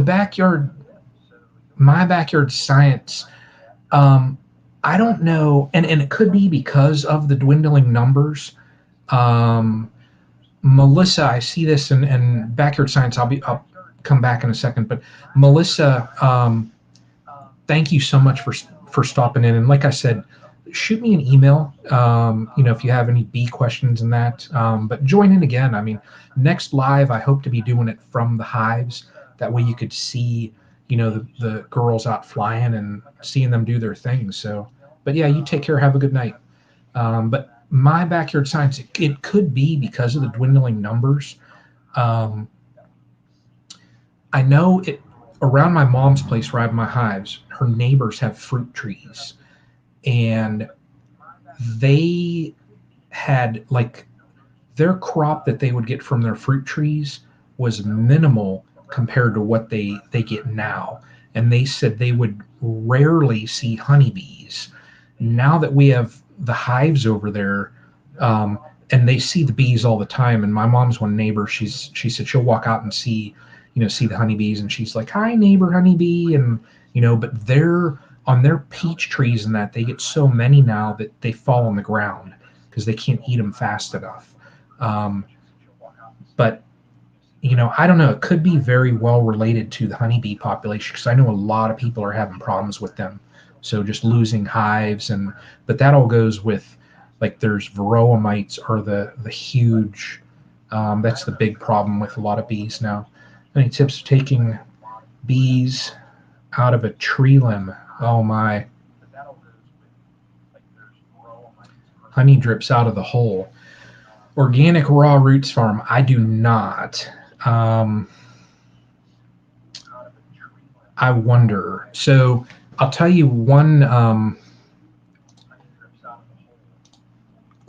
my backyard science, I don't know, and it could be because of the dwindling numbers. Melissa, I see this in backyard science. I'll come back in a second, but Melissa, thank you so much for stopping in. And like I said, shoot me an email, if you have any bee questions and that. But join in again. I mean, next live, I hope to be doing it from the hives. That way you could see, the girls out flying and seeing them do their things. So, but yeah, you take care. Have a good night. But my backyard science, it could be because of the dwindling numbers. I know it around my mom's place where I have my hives, her neighbors have fruit trees, and they had, like, their crop that they would get from their fruit trees was minimal compared to what they get now. And they said they would rarely see honeybees. Now that we have the hives over there, and they see the bees all the time. And my mom's one neighbor, she said she'll walk out and see the honeybees, and she's like, "Hi, neighbor honeybee," and but they're on their peach trees and that they get so many now that they fall on the ground because they can't eat them fast enough. But I don't know. It could be very well related to the honeybee population, because I know a lot of people are having problems with them. So just losing hives, but that all goes with, like, there's varroa mites are the huge. That's the big problem with a lot of bees now. Any tips for taking bees out of a tree limb? Oh my. Honey drips out of the hole. Organic raw roots farm. I do not. I wonder. So I'll tell you one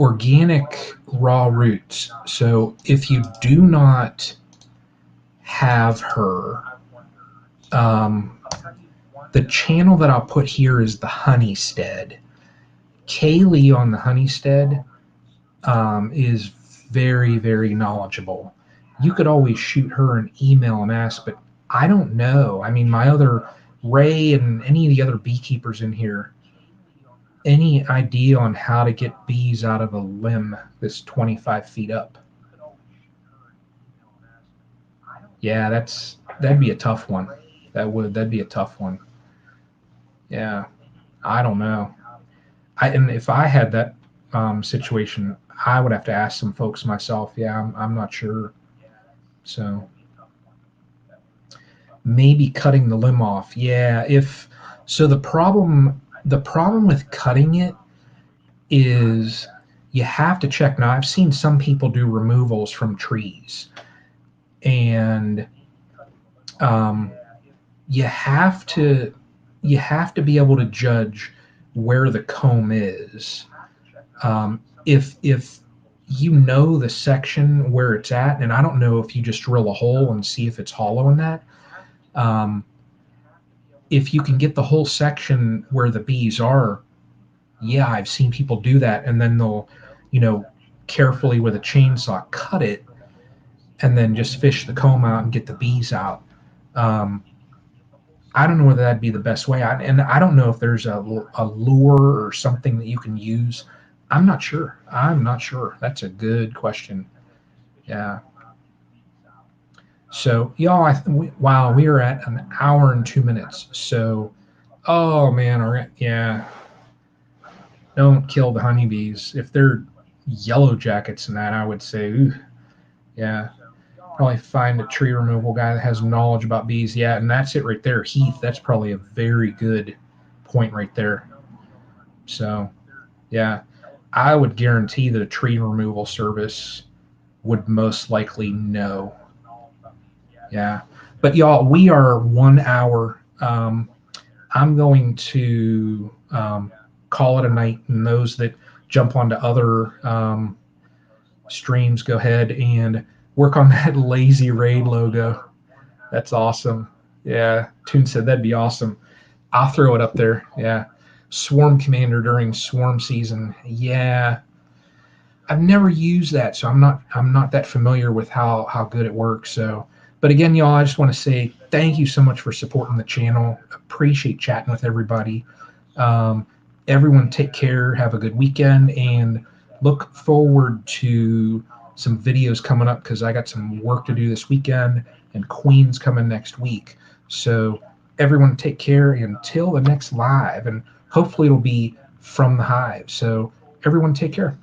organic raw roots. So if you do not have her, The channel that I'll put here is the Honeystead. Kaylee on the Honeystead is very, very knowledgeable. You could always shoot her an email and ask, but I don't know. I mean, my other Ray and any of the other beekeepers in here, any idea on how to get bees out of a limb that's 25 feet up? Yeah, that'd be a tough one. That'd be a tough one. Yeah, I don't know. And if I had that situation, I would have to ask some folks myself. Yeah, I'm not sure. So maybe cutting the limb off. Yeah, if so, the problem with cutting it is you have to check. Now, I've seen some people do removals from trees, and um, you have to you have to be able to judge where the comb is. If you know the section where it's at, and I don't know if you just drill a hole and see if it's hollow in that. Um, if you can get the whole section where the bees are, yeah, I've seen people do that, and then they'll, you know, carefully with a chainsaw cut it, and then just fish the comb out and get the bees out. Um, I don't know whether that'd be the best way. And I don't know if there's a lure or something that you can use. I'm not sure. I'm not sure. That's a good question. Yeah. So, y'all, wow, we are at an hour and 2 minutes. So, oh man, all right, yeah. Don't kill the honeybees. If they're yellow jackets and that, I would say, ooh, yeah. Probably find a tree removal guy that has knowledge about bees. Yeah, and that's it right there. Heath, that's probably a very good point right there. So, yeah, I would guarantee that a tree removal service would most likely know. Yeah. But y'all, we are 1 hour. I'm going to call it a night, and those that jump onto other streams, go ahead and work on that lazy raid logo. That's awesome. Yeah, Toon said that'd be awesome. I'll throw it up there. Yeah, Swarm Commander during Swarm season. Yeah, I've never used that, so I'm not that familiar with how good it works. So, but again, y'all, I just want to say thank you so much for supporting the channel. Appreciate chatting with everybody. Um, Everyone, take care. Have a good weekend, and look forward to some videos coming up because I got some work to do this weekend, and Queen's coming next week. So, everyone, take care until the next live, and hopefully it'll be from the Hive. So, everyone, take care.